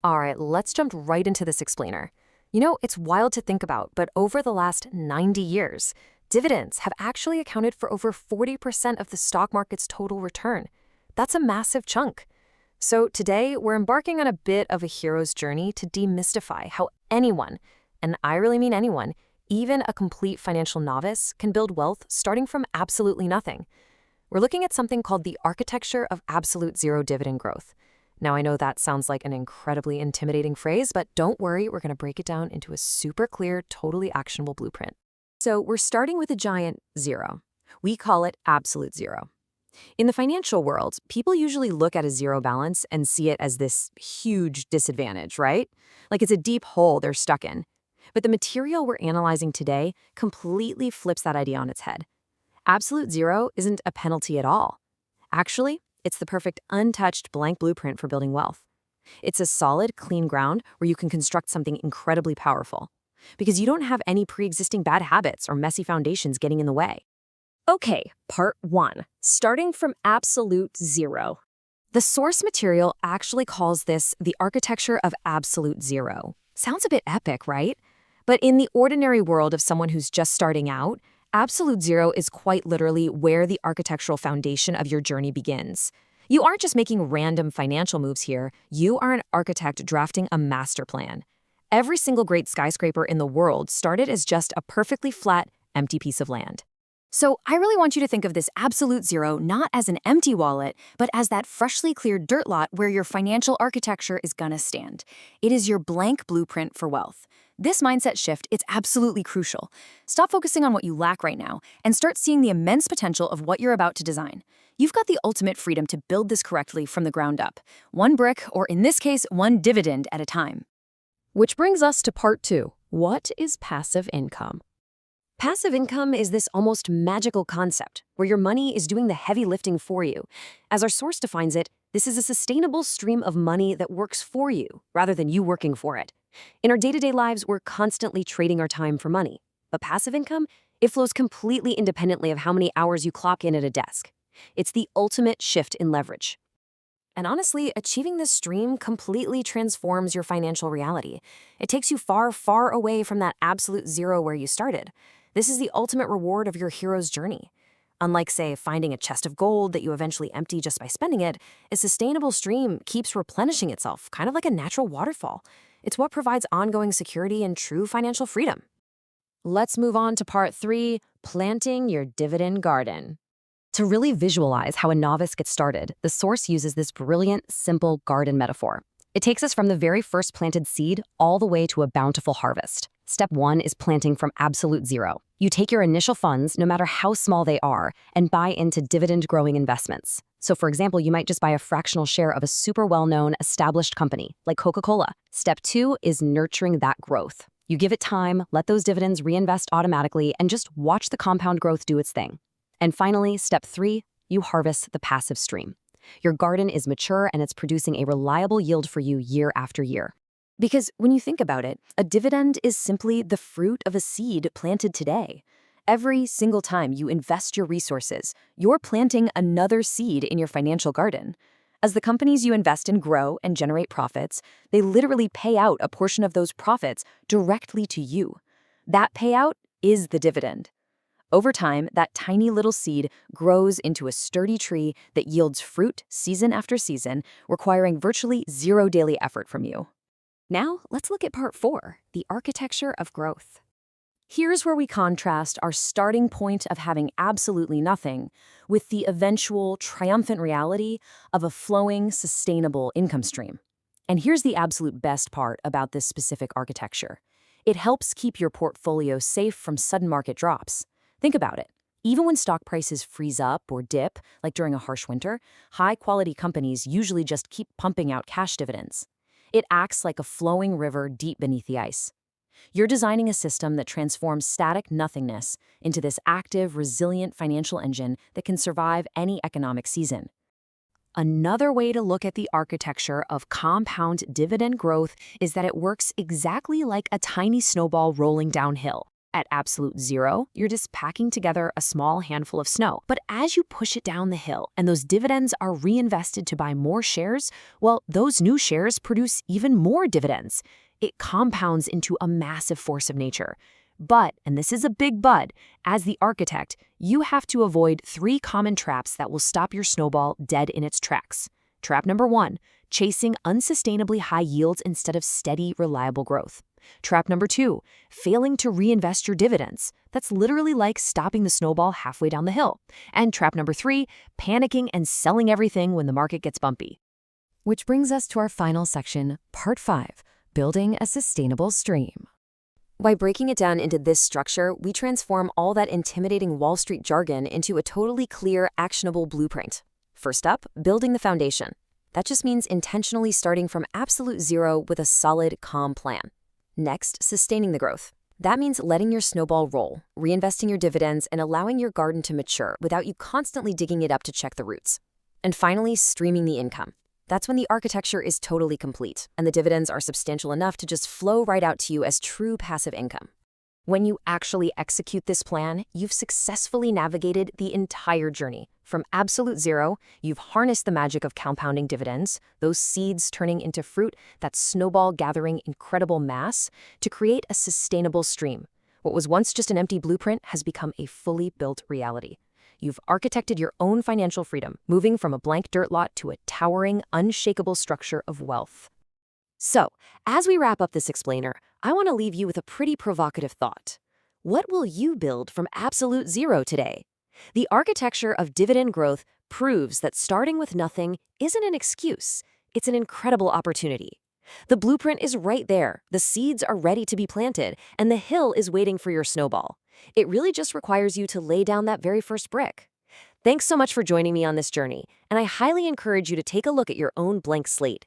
All right, let's jump right into this explainer. It's wild to think about, but over the last 90 years, dividends have actually accounted for over 40% of the stock market's total return. That's a massive chunk. So today, we're embarking on a bit of a hero's journey to demystify how anyone, and I really mean anyone, even a complete financial novice, can build wealth starting from absolutely nothing. We're looking at something called the architecture of absolute zero dividend growth. Now, I know that sounds like an incredibly intimidating phrase, but don't worry, we're going to break it down into a super clear, totally actionable blueprint. So we're starting with a giant zero. We call it absolute zero. In the financial world, people usually look at a zero balance and see it as this huge disadvantage, right? Like it's a deep hole they're stuck in. But the material we're analyzing today completely flips that idea on its head. Absolute zero isn't a penalty at all. Actually, it's the perfect untouched blank blueprint for building wealth. It's a solid, clean ground where you can construct something incredibly powerful, because you don't have any pre-existing bad habits or messy foundations getting in the way. Okay, part one, starting from absolute zero. The source material actually calls this the architecture of absolute zero. Sounds a bit epic, right? But in the ordinary world of someone who's just starting out, absolute zero is quite literally where the architectural foundation of your journey begins. You aren't just making random financial moves here, you are an architect drafting a master plan. Every single great skyscraper in the world started as just a perfectly flat, empty piece of land. So I really want you to think of this absolute zero not as an empty wallet, but as that freshly cleared dirt lot where your financial architecture is gonna stand. It is your blank blueprint for wealth. This mindset shift, it's absolutely crucial. Stop focusing on what you lack right now and start seeing the immense potential of what you're about to design. You've got the ultimate freedom to build this correctly from the ground up. One brick, or in this case, one dividend at a time. Which brings us to part two. What is passive income? Passive income is this almost magical concept where your money is doing the heavy lifting for you. As our source defines it, this is a sustainable stream of money that works for you rather than you working for it. In our day-to-day lives, we're constantly trading our time for money. But passive income, it flows completely independently of how many hours you clock in at a desk. It's the ultimate shift in leverage. And honestly, achieving this stream completely transforms your financial reality. It takes you far, far away from that absolute zero where you started. This is the ultimate reward of your hero's journey. Unlike, say, finding a chest of gold that you eventually empty just by spending it, a sustainable stream keeps replenishing itself, kind of like a natural waterfall. It's what provides ongoing security and true financial freedom. Let's move on to part three, planting your dividend garden. To really visualize how a novice gets started, the source uses this brilliant, simple garden metaphor. It takes us from the very first planted seed all the way to a bountiful harvest. Step one is planting from absolute zero. You take your initial funds, no matter how small they are, and buy into dividend-growing investments. So for example, you might just buy a fractional share of a super well-known, established company, like Coca-Cola. Step two is nurturing that growth. You give it time, let those dividends reinvest automatically, and just watch the compound growth do its thing. And finally, step three, you harvest the passive stream. Your garden is mature and it's producing a reliable yield for you year after year. Because when you think about it, a dividend is simply the fruit of a seed planted today. Every single time you invest your resources, you're planting another seed in your financial garden. As the companies you invest in grow and generate profits, they literally pay out a portion of those profits directly to you. That payout is the dividend. Over time, that tiny little seed grows into a sturdy tree that yields fruit season after season, requiring virtually zero daily effort from you. Now, let's look at part four, the architecture of growth. Here's where we contrast our starting point of having absolutely nothing with the eventual triumphant reality of a flowing, sustainable income stream. And here's the absolute best part about this specific architecture. It helps keep your portfolio safe from sudden market drops. Think about it. Even when stock prices freeze up or dip, like during a harsh winter, high-quality companies usually just keep pumping out cash dividends. It acts like a flowing river deep beneath the ice. You're designing a system that transforms static nothingness into this active, resilient financial engine that can survive any economic season. Another way to look at the architecture of compound dividend growth is that it works exactly like a tiny snowball rolling downhill. At absolute zero, you're just packing together a small handful of snow. But as you push it down the hill and those dividends are reinvested to buy more shares, well, those new shares produce even more dividends. It compounds into a massive force of nature. But, and this is a big but, as the architect, you have to avoid 3 common traps that will stop your snowball dead in its tracks. Trap number 1, chasing unsustainably high yields instead of steady, reliable growth. Trap number 2, failing to reinvest your dividends. That's literally like stopping the snowball halfway down the hill. And trap number 3, panicking and selling everything when the market gets bumpy. Which brings us to our final section, Part 5, Building a Sustainable Stream. By breaking it down into this structure, we transform all that intimidating Wall Street jargon into a totally clear, actionable blueprint. First up, building the foundation. That just means intentionally starting from absolute zero with a solid, calm plan. Next, sustaining the growth. That means letting your snowball roll, reinvesting your dividends, and allowing your garden to mature without you constantly digging it up to check the roots. And finally, streaming the income. That's when the architecture is totally complete, and the dividends are substantial enough to just flow right out to you as true passive income. When you actually execute this plan, you've successfully navigated the entire journey. From absolute zero, you've harnessed the magic of compounding dividends, those seeds turning into fruit, that snowball gathering incredible mass, to create a sustainable stream. What was once just an empty blueprint has become a fully built reality. You've architected your own financial freedom, moving from a blank dirt lot to a towering, unshakable structure of wealth. So, as we wrap up this explainer, I want to leave you with a pretty provocative thought. What will you build from absolute zero today? The architecture of dividend growth proves that starting with nothing isn't an excuse. It's an incredible opportunity. The blueprint is right there, the seeds are ready to be planted, and the hill is waiting for your snowball. It really just requires you to lay down that very first brick. Thanks so much for joining me on this journey, and I highly encourage you to take a look at your own blank slate.